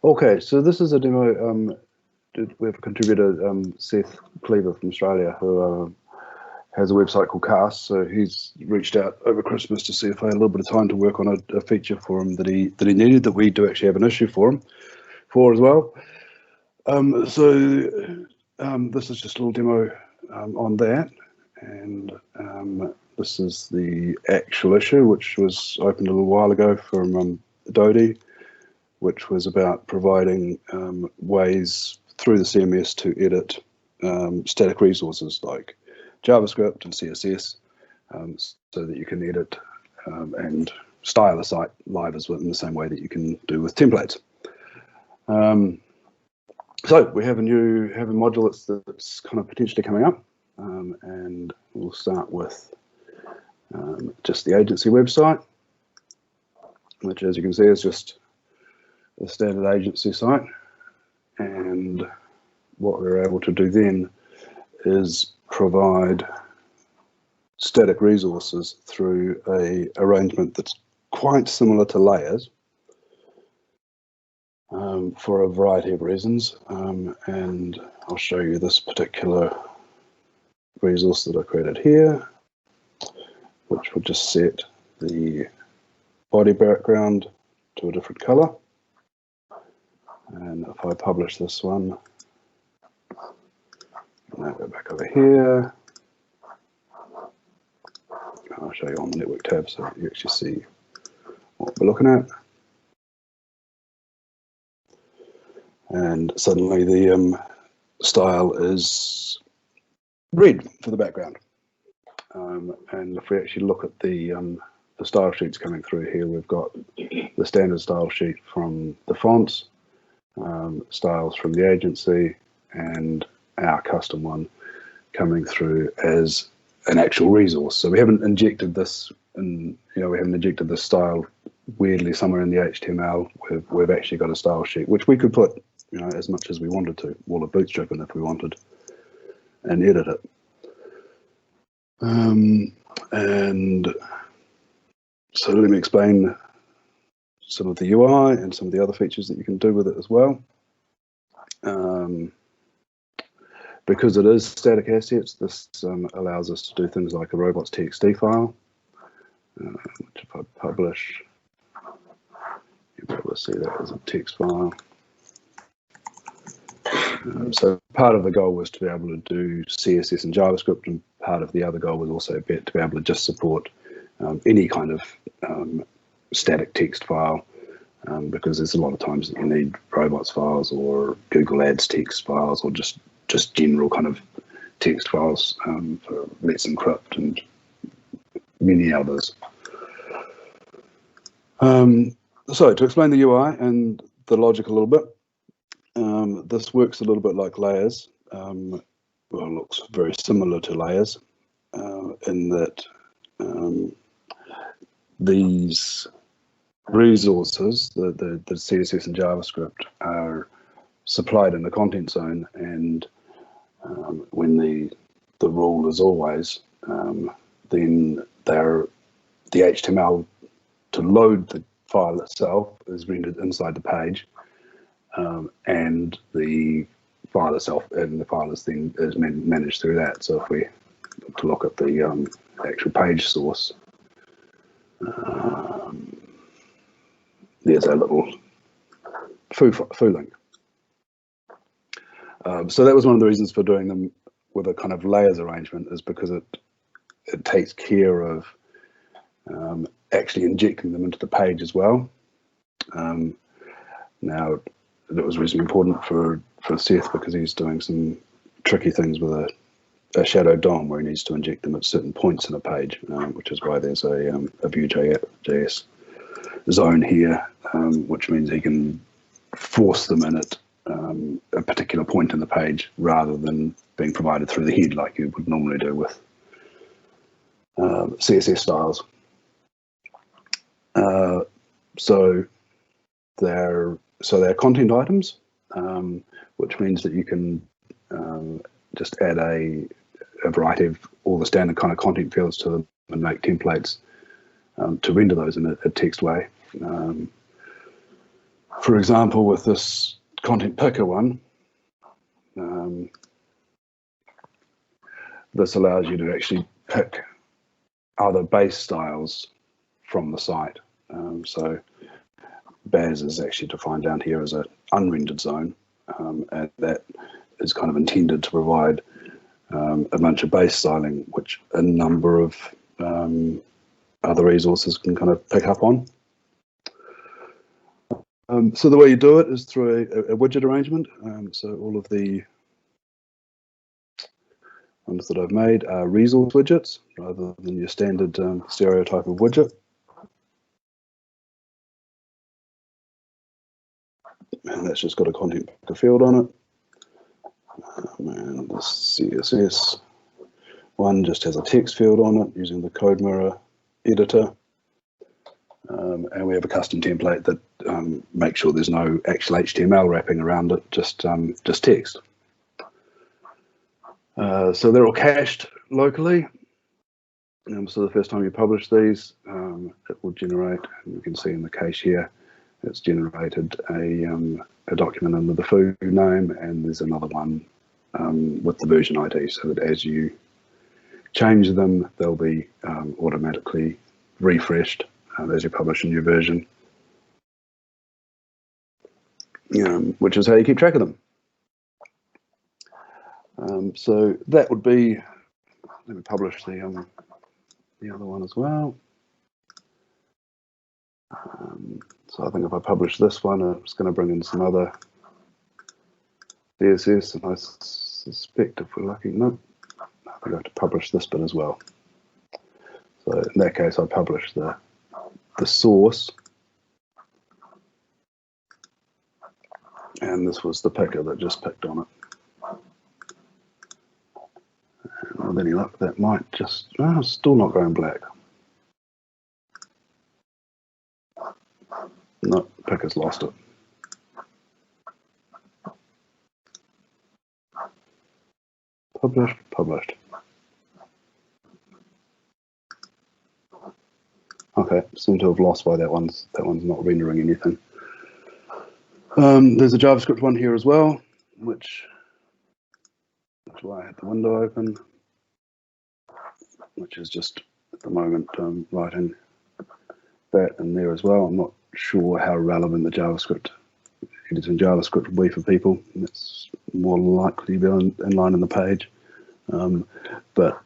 Okay, so this is a demo. We have a contributor, Seth Cleaver from Australia, who has a website called Cast. So he's reached out over Christmas to see if I had a little bit of time to work on a feature for him that he needed, that we do actually have an issue for him as well. This is just a little demo on that, and this is the actual issue, which was opened a little while ago from Dodie, which was about providing ways through the CMS to edit static resources like JavaScript and CSS, so that you can edit and style a site live as well in the same way that you can do with templates. So we have a module that's kind of potentially coming up, and we'll start with just the agency website, which, as you can see, is just the standard agency site. And what we're able to do then is provide static resources through a arrangement that's quite similar to layers, for a variety of reasons, and I'll show you this particular resource that I created here, which would just set the body background to a different color. And if I publish this one, now go back over here, I'll show you on the network tab so you actually see what we're looking at. And suddenly the style is red for the background. And if we actually look at the style sheets coming through here, we've got the standard style sheet from the fonts, styles from the agency, and our custom one coming through as an actual resource. So we haven't injected this, and we haven't injected this style weirdly somewhere in the HTML. We've actually got a style sheet which we could put as much as we wanted to, all of Bootstrap in if we wanted, and edit it. And so let me explain some of the UI and some of the other features that you can do with it as well. Because it is static assets, this allows us to do things like a robots.txt file, which if I publish, you'll be able to see that as a text file. So part of the goal was to be able to do CSS and JavaScript, and part of the other goal was also to be able to just support any kind of static text file, because there's a lot of times that you need robots files or Google Ads text files, or just general kind of text files for Let's Encrypt and many others. So to explain the UI and the logic a little bit, this works a little bit like layers. Well, it looks very similar to layers in that these resources, the CSS and JavaScript, are supplied in the content zone, and when the rule is always, then the HTML to load the file itself is rendered inside the page, and the file itself and the file is managed through that. So if we look at the actual page source, there's a little foo link. So that was one of the reasons for doing them with a kind of layers arrangement, is because it takes care of actually injecting them into the page as well. Now, that was reasonably important for Seth, because he's doing some tricky things with a shadow DOM where he needs to inject them at certain points in a page, which is why there's a Vue.js zone here, which means he can force them in at a particular point in the page rather than being provided through the head like you would normally do with CSS styles. So they're content items, which means that you can just add a variety of all the standard kind of content fields to them and make templates to render those in a text way. For example, with this content picker one, this allows you to actually pick other base styles from the site. So BAS is actually defined down here as an unrendered zone, and that is kind of intended to provide a bunch of base styling, which a number of other resources can kind of pick up on. So the way you do it is through a widget arrangement. So all of the ones that I've made are resource widgets rather than your standard stereotype of widget. And that's just got a content picker field on it. And the CSS one just has a text field on it using the code mirror editor. And we have a custom template that makes sure there's no actual HTML wrapping around it, just text. So they're all cached locally. So the first time you publish these, it will generate, and you can see in the case here, it's generated a document under the foo name, and there's another one with the version ID, so that as you change them, they'll be automatically refreshed as you publish a new version, which is how you keep track of them. So that would be, let me publish the other one as well. So I think if I publish this one, it's going to bring in some other CSS, and I suspect if we're lucky, nope, I think I have to publish this bit as well. So in that case, I publish the source, and this was the picker that just picked on it. And with any luck, that might just, still not going black. No, picker's lost it. Published. Okay, seem to have lost why that one's not rendering anything. There's a JavaScript one here as well, which that's why I had the window open, which is just at the moment writing that in there as well. I'm not sure how relevant the JavaScript editing JavaScript will be for people. It's more likely to be in line on the page, but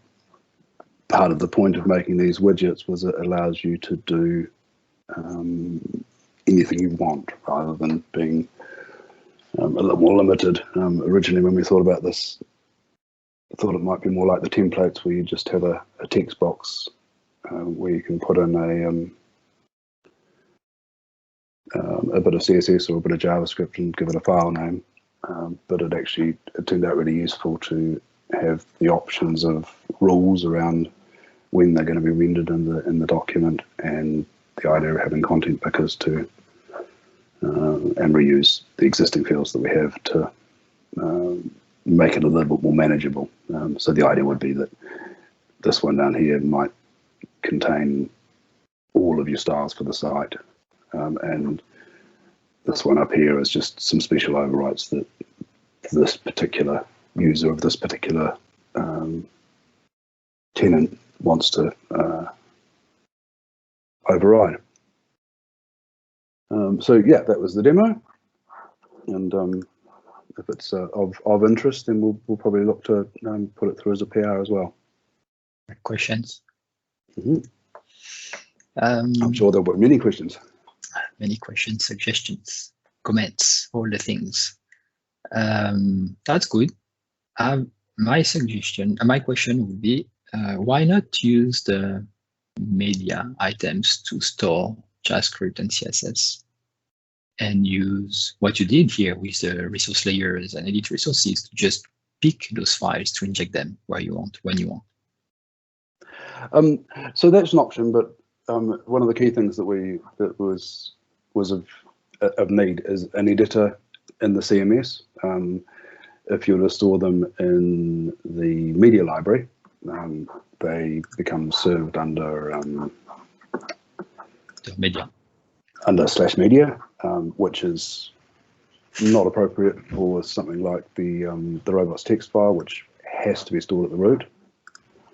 part of the point of making these widgets was it allows you to do anything you want rather than being a little more limited. Originally, when we thought about this, I thought it might be more like the templates where you just have a text box where you can put in a bit of CSS or a bit of JavaScript and give it a file name. But it turned out really useful to have the options of rules around when they're going to be rendered in the document, and the idea of having content pickers to and reuse the existing fields that we have to make it a little bit more manageable. So the idea would be that this one down here might contain all of your styles for the site, and this one up here is just some special overrides that this particular user of this particular tenant wants to override. So yeah, that was the demo, and if it's of interest, then we'll probably look to put it through as a PR as well. Questions? Mm-hmm. I'm sure there'll be many questions. Many questions, suggestions, comments, all the things. That's good. My suggestion, my question would be, why not use the media items to store JavaScript and CSS, and use what you did here with the resource layers and edit resources to just pick those files to inject them where you want, when you want? So that's an option, but one of the key things that was of need is an editor in the CMS. If you were to store them in the media library, they become served under the media. Under /media, which is not appropriate for something like the robots text file, which has to be stored at the root.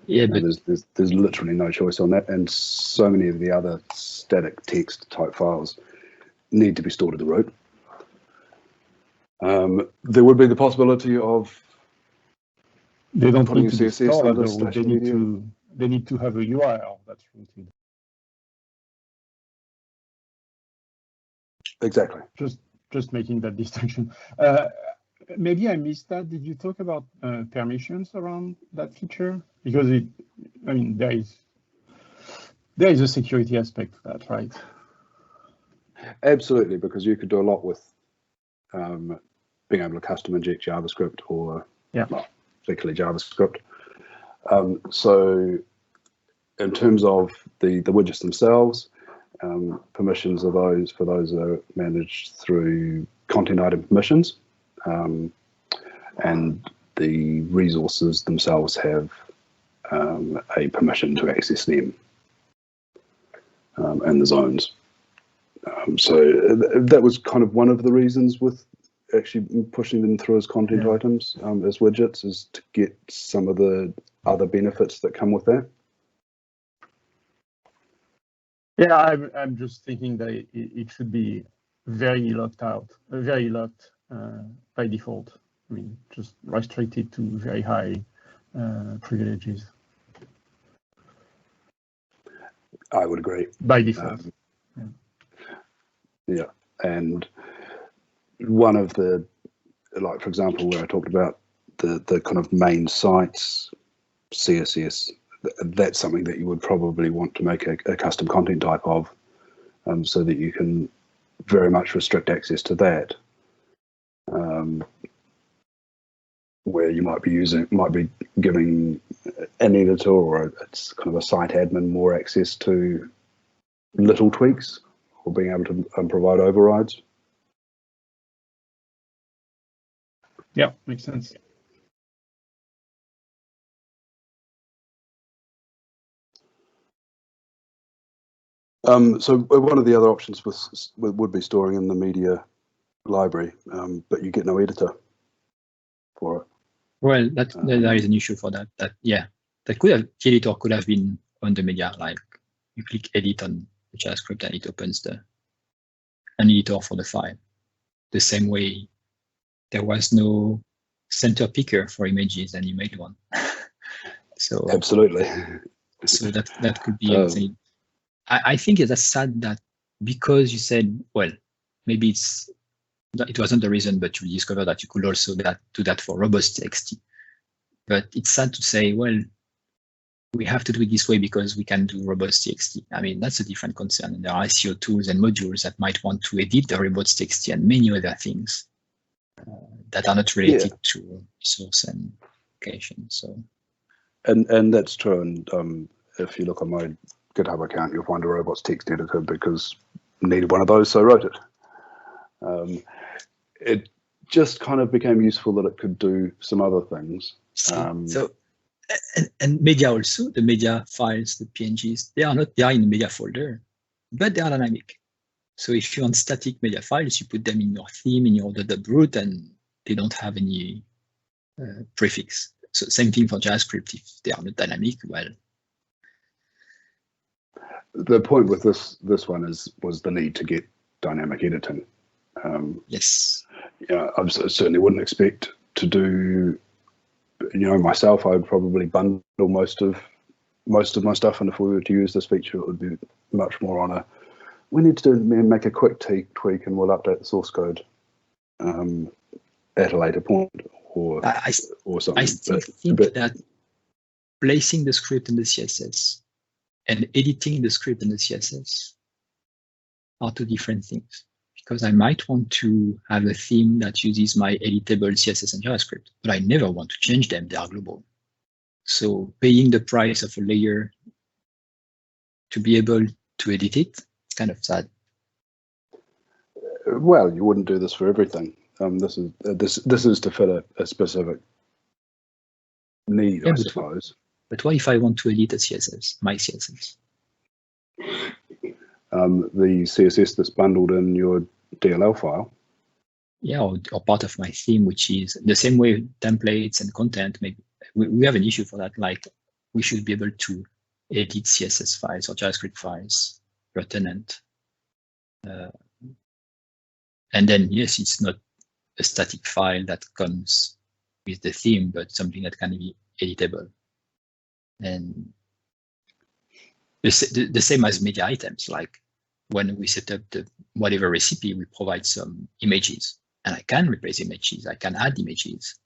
Yeah, but there's literally no choice on that, and so many of the other static text type files need to be stored at the root. There would be the possibility of they don't putting need to be CSS stored under at the root. slash media. They need to have a URL that's rooted. Exactly. Just making that distinction. Maybe I missed that. Did you talk about permissions around that feature? Because I mean, there is a security aspect to that, right? Absolutely, because you could do a lot with being able to custom inject JavaScript or well, particularly JavaScript. So in terms of the widgets themselves, permissions are for those are managed through content item permissions, and the resources themselves have a permission to access them, and the zones. So that was kind of one of the reasons with actually pushing them through as content items as widgets, is to get some of the other benefits that come with that. Yeah, I'm just thinking that it should be very locked by default. I mean, just restricted to very high privileges. I would agree. By default. Yeah, and one of the, like for example, where I talked about the kind of main sites CSS, that's something that you would probably want to make a custom content type of, so that you can very much restrict access to that. Where you might be giving an editor or it's kind of a site admin more access to little tweaks, or being able to provide overrides. Yeah, makes sense. So one of the other options would be storing in the media library, but you get no editor for it. Well, there is an issue for that. The editor could have been on the media. Like you click edit on the JavaScript and it opens an editor for the file. The same way there was no center picker for images and you made one. So absolutely. So that could be a thing. I think that's sad that because you said, well, maybe it wasn't the reason, but you discovered that you could also do that for robust TXT. But it's sad to say, well, we have to do it this way because we can do robust TXT. I mean, that's a different concern. And there are SEO tools and modules that might want to edit the robust TXT and many other things that are not related to source and location. So, and that's true. And if you look on my GitHub account, you'll find a robots text editor because needed one of those, so I wrote it. It just kind of became useful that it could do some other things. And media also, the media files, the PNGs, they are in the media folder, but they are dynamic. So if you want static media files, you put them in your theme, in your root, and they don't have any prefix. So same thing for JavaScript. If they are not dynamic, well. The point with this one was the need to get dynamic editing. Yes. Yeah, I certainly wouldn't expect to do. Myself, I would probably bundle most of my stuff, and if we were to use this feature, it would be much more on we need to make a quick tweak, and we'll update the source code at a later point, or something. I still think that placing the script in the CSS and editing the script in the CSS are two different things. Because I might want to have a theme that uses my editable CSS and JavaScript, but I never want to change them. They are global. So paying the price of a layer to be able to edit it, it's kind of sad. Well, you wouldn't do this for everything. This is to fit a specific need, I suppose. But what if I want to edit a CSS, my CSS? The CSS that's bundled in your DLL file. Yeah, or part of my theme, which is the same way templates and content. Maybe we have an issue for that. Like we should be able to edit CSS files or JavaScript files per tenant. And then, yes, it's not a static file that comes with the theme, but something that can be editable. And the same as media items, like when we set up the whatever recipe, we provide some images. And I can replace images, I can add images,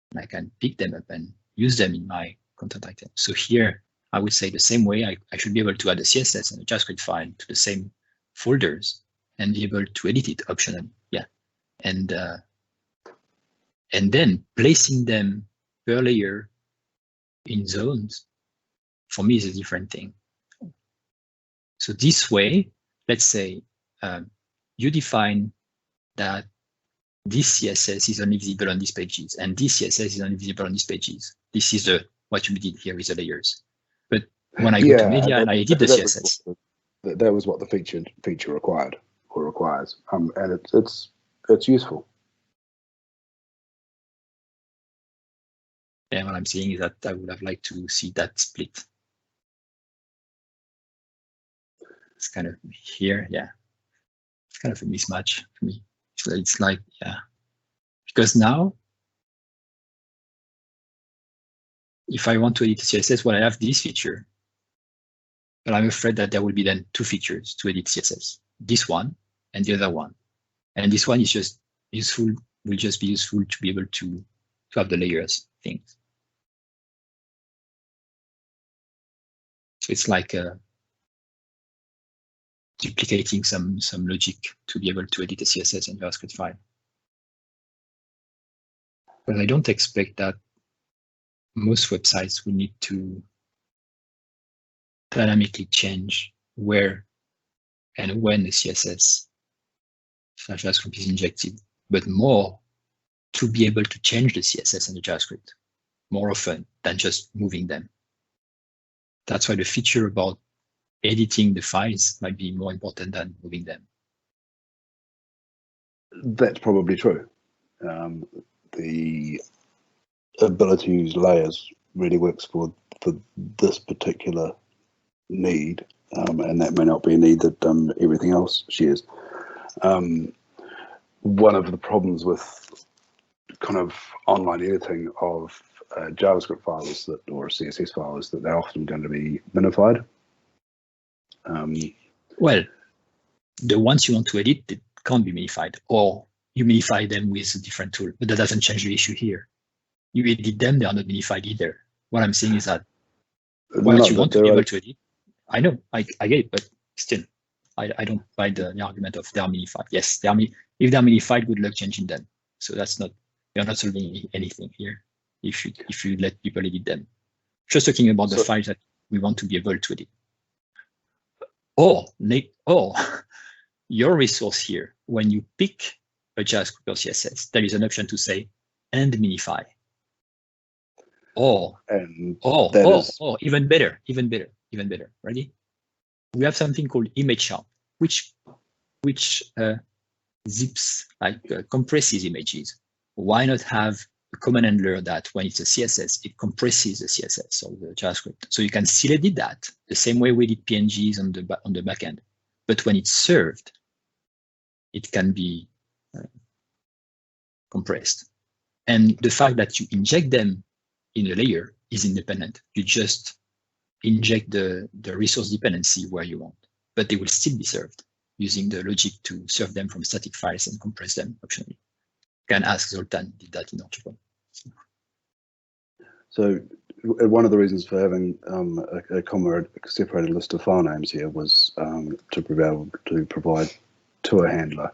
and I can pick them up and use them in my content item. So here, I would say the same way, I should be able to add a CSS and a JavaScript file to the same folders and be able to edit it optionally. Yeah. And then placing them per layer in zones, for me, is a different thing. So this way, let's say you define that this CSS is only visible on these pages, and this CSS is only visible on these pages. This is what you did here with the layers. But when I go to media and I edit the CSS, that was what the feature required or requires, and it's useful. And what I'm saying is that I would have liked to see that split. It's kind of here, yeah. It's kind of a mismatch for me. So it's like, yeah, because now, if I want to edit CSS, well, I have this feature, but I'm afraid that there will be then two features to edit CSS, this one and the other one. And this one is just useful, will just be useful to be able to have the layers things. So it's like duplicating some logic to be able to edit a CSS and JavaScript file. But I don't expect that most websites will need to dynamically change where and when the CSS / JavaScript is injected, but more to be able to change the CSS and the JavaScript more often than just moving them. That's why the feature about editing the files might be more important than moving them. That's probably true. The ability to use layers really works for this particular need, and that may not be a need that everything else shares. One of the problems with kind of online editing of a JavaScript file is that, or a CSS file, is that they're often going to be minified. Well, the ones you want to edit, it can't be minified, or you minify them with a different tool, but that doesn't change the issue here. You edit them, they are not minified either. What I'm saying is that what you want to be able to edit, I know, I get it, but still, I don't buy the argument of they are minified. Yes, if they're minified, good luck changing them. So that's not, you're not solving anything here if you let people edit them. Just talking about the files that we want to be able to edit. Or your resource here, when you pick a JavaScript or CSS, there is an option to say and minify. Or even better. Ready? We have something called image sharp, which zips, like compresses images. Why not have a command handler that when it's a CSS, it compresses the CSS or the JavaScript? So you can still edit that the same way we did PNGs on the backend. But when it's served, it can be compressed. And the fact that you inject them in a layer is independent. You just inject the resource dependency where you want, but they will still be served using the logic to serve them from static files and compress them optionally. You can ask Zoltan, did that in Archibald. So one of the reasons for having a comma separated list of file names here was to be able to provide to a handler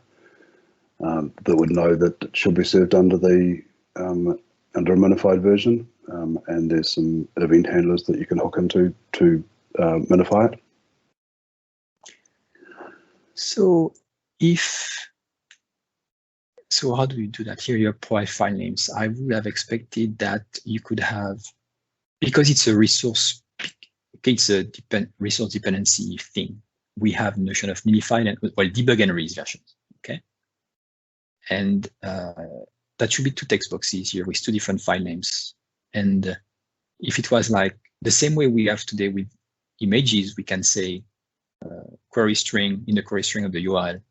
that would know that it should be served under the under a minified version, and there's some event handlers that you can hook into to minify it. So how do you do that? Here you provide file names. I would have expected that you could have, because it's a resource, it's a resource dependency thing. We have notion of minified and debug and release versions. Okay, And that should be 2 text boxes here with 2 different file names. And if it was like the same way we have today with images, we can say query string in the query string of the URL,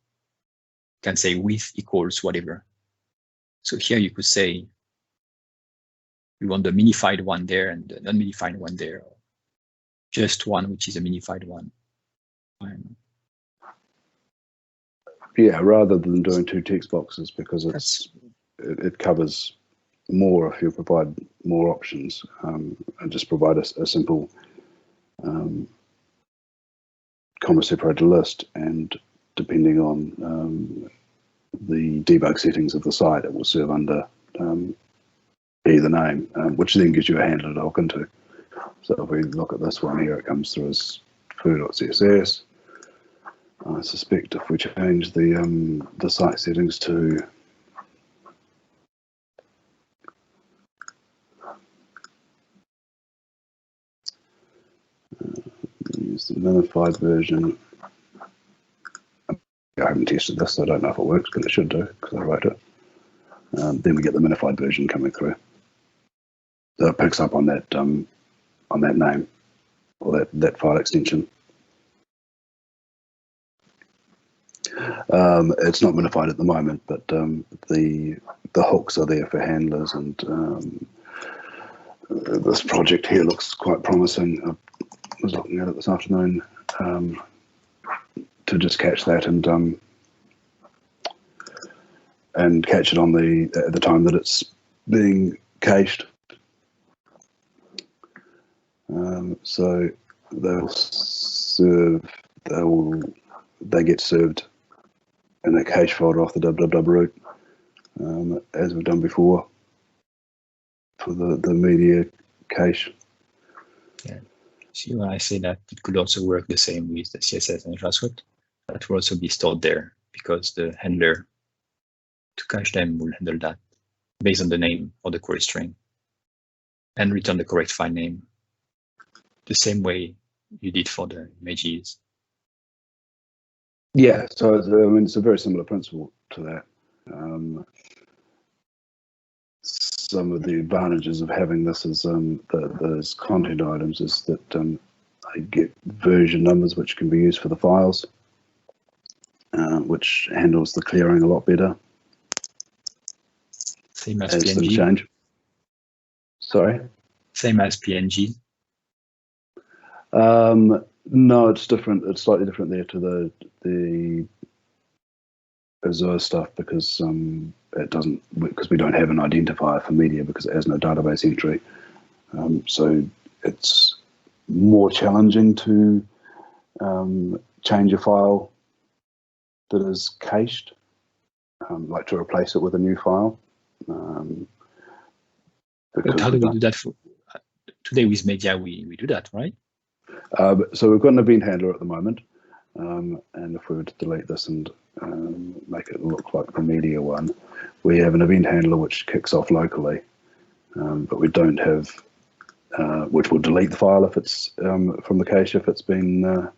can say with equals whatever. So here you could say we want the minified one there and the non-minified one there, or just one which is a minified one. Yeah, rather than doing 2 text boxes, because it covers more if you provide more options, and just provide a simple comma separated list, and depending on the debug settings of the site, it will serve under either name, which then gives you a handler to hook into. So if we look at this one here, it comes through as foo.css. I suspect if we change the site settings to use the minified version. I haven't tested this, so I don't know if it works, but it should do because I wrote it. Then we get the minified version coming through. So it picks up on that name or that file extension. It's not minified at the moment, but the hooks are there for handlers, and this project here looks quite promising. I was looking at it this afternoon to just catch that and catch it on at the time that it's being cached. So they get served in a cache folder off the www root, as we've done before for the media cache. Yeah. See, when I say that it could also work the same with the CSS and JavaScript, that will also be stored there because the handler to cache them will handle that based on the name of the query string and return the correct file name the same way you did for the images. Yeah, so it's a very similar principle to that. Some of the advantages of having this as those content items is that I get version numbers which can be used for the files, which handles the clearing a lot better. Same as PNG. PNG. Sorry? Same as PNG. No, it's different. It's slightly different there to the Azure stuff because it doesn't, because we don't have an identifier for media because it has no database entry. So it's more challenging to change a file that is cached, like to replace it with a new file. But how do we do that today with media? We do that, right? So we've got an event handler at the moment, and if we were to delete this and make it look like the media one, we have an event handler which kicks off locally, but we don't have, which will delete the file if it's from the cache if it's been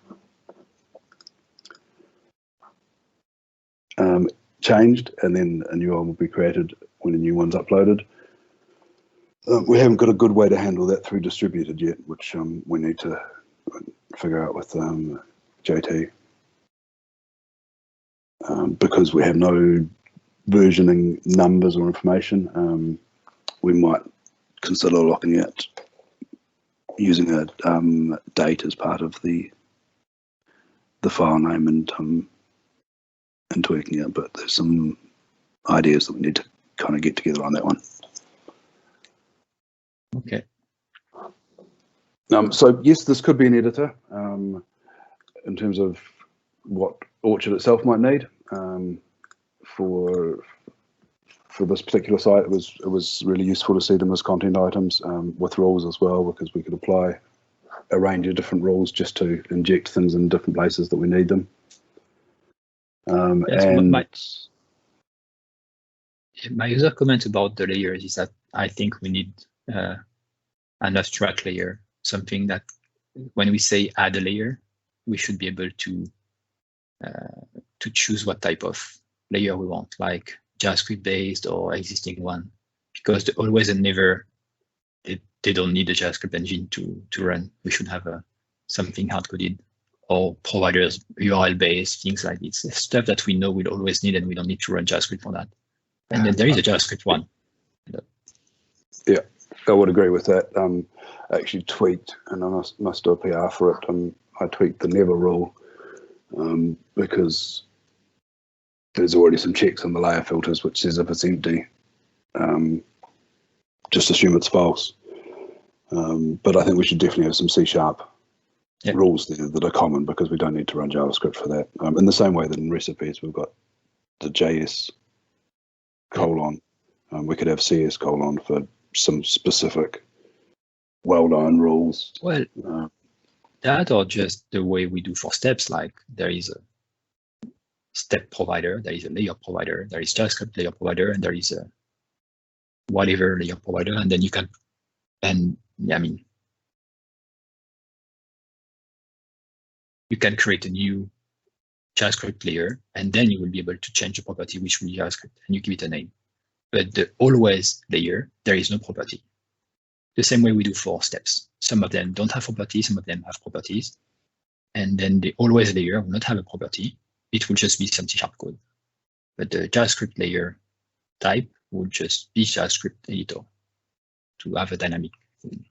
changed, and then a new one will be created when a new one's uploaded. We haven't got a good way to handle that through distributed yet, which we need to figure out with JT, because we have no versioning numbers or information. We might consider looking at using a date as part of the file name and tweaking it, but there's some ideas that we need to kind of get together on that one. Okay. So yes, this could be an editor in terms of what Orchard itself might need. For this particular site, it was really useful to see them as content items with rules as well, because we could apply a range of different rules just to inject things in different places that we need them. Yes, and my other comment about the layers is that I think we need an abstract layer, something that when we say add a layer, we should be able to choose what type of layer we want, like JavaScript based or existing one, because the always and never, they don't need a JavaScript engine to run. We should have something hard coded or providers URL based, things like this. Stuff that we know we'll always need and we don't need to run JavaScript for that. And then there is a JavaScript one. Yeah, I would agree with that. I actually tweaked, and I must do a PR for it. I tweaked the never rule because there's already some checks on the layer filters which says if it's empty, just assume it's false. But I think we should definitely have some C# rules there that are common, because we don't need to run JavaScript for that. In the same way that in recipes we've got the JS : we could have CS : for some specific well-known rules. Well, that or just the way we do for steps, like there is a step provider, there is a layer provider, there is JavaScript layer provider, and there is a whatever layer provider, and then you can, and I mean, you can create a new JavaScript layer, and then you will be able to change the property, which will be JavaScript, and you give it a name. But the always layer, there is no property. The same way we do for steps. Some of them don't have properties, some of them have properties. And then the always layer will not have a property. It will just be some C# code. But the JavaScript layer type will just be JavaScript editor to have a dynamic thing.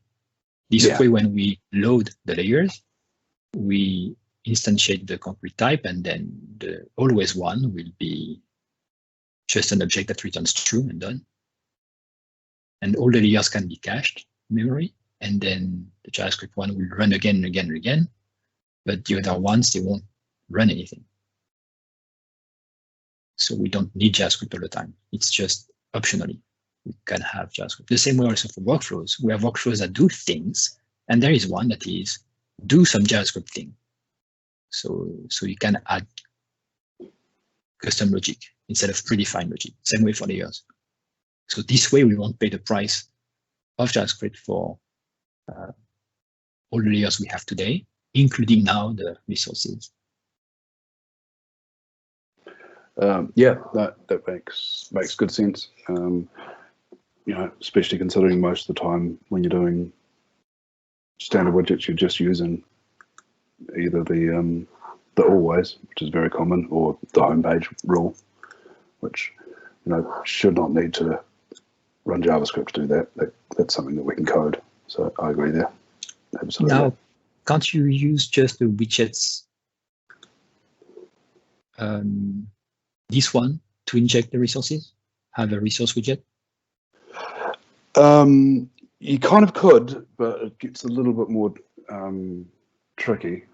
This way, when we load the layers, we instantiate the concrete type, and then the always one will be just an object that returns true and done. And all the layers can be cached in memory, and then the JavaScript one will run again and again and again, but the other ones, they won't run anything. So we don't need JavaScript all the time. It's just optionally. We can have JavaScript. The same way also for workflows. We have workflows that do things, and there is one that is do some JavaScript thing. So you can add custom logic instead of predefined logic. Same way for layers. So this way we won't pay the price of JavaScript for all the layers we have today, including now the resources. Yeah, that makes good sense. You know, especially considering most of the time when you're doing standard widgets, you're just using either the always, which is very common, or the homepage rule, which should not need to run JavaScript to do that. That's something that we can code. So I agree there. Absolutely. Now, can't you use just the widgets, this one, to inject the resources? Have a resource widget? You kind of could, but it gets a little bit more tricky.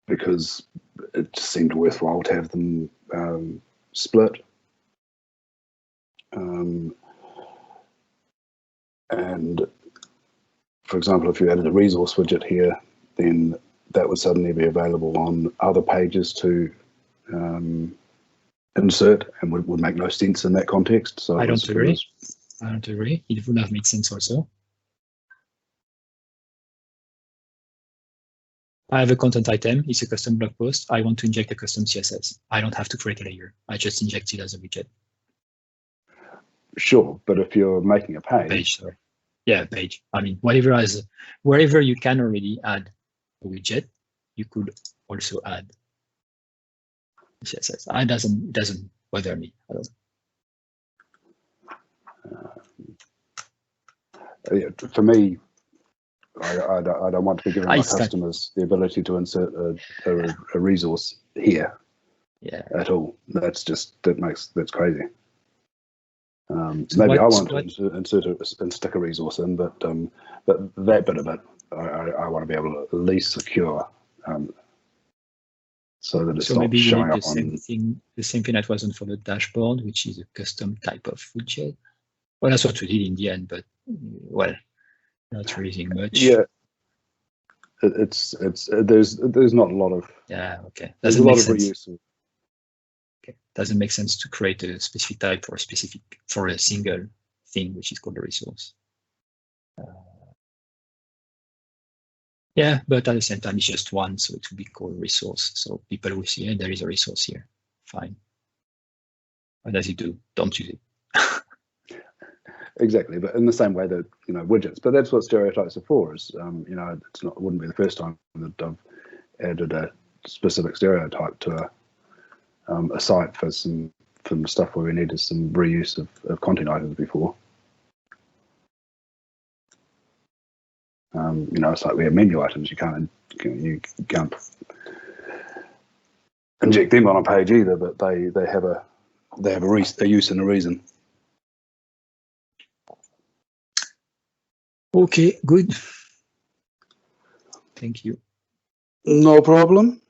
Because it just seemed worthwhile to have them split. And for example, if you added a resource widget here, then that would suddenly be available on other pages to insert, and would make no sense in that context. So I don't agree. I don't agree. It would have made sense also. I have a content item. It's a custom blog post. I want to inject a custom CSS. I don't have to create a layer. I just inject it as a widget. Sure, but if you're making a page. Page, sorry. Yeah, page. I mean, wherever you can already add a widget, you could also add CSS. It doesn't bother me at all. Yeah, for me, I don't want to be giving my customers the ability to insert a resource here. Yeah. At all. That's crazy. Maybe I want to stick a resource in, but that bit of it, I want to be able to at least secure, so that it's not showing up on the same thing that wasn't for the dashboard, which is a custom type of widget. Well, that's what we did in the end, but well, not really much. Yeah, it's there's not a lot of okay. There's a lot of reuse. Okay, doesn't make sense to create a specific type for a single thing, which is called a resource. Yeah, but at the same time, it's just one, so it will be called resource. So people will see, hey, there is a resource here. Fine. What does it do? Don't use it. Exactly, but in the same way that widgets. But that's what stereotypes are for. Is it's not. It wouldn't be the first time that I've added a specific stereotype to a site for some stuff where we needed some reuse of content items before. It's like we have menu items. You can't inject them on a page either, but they have a use and a reason. Okay, good. Thank you. No problem.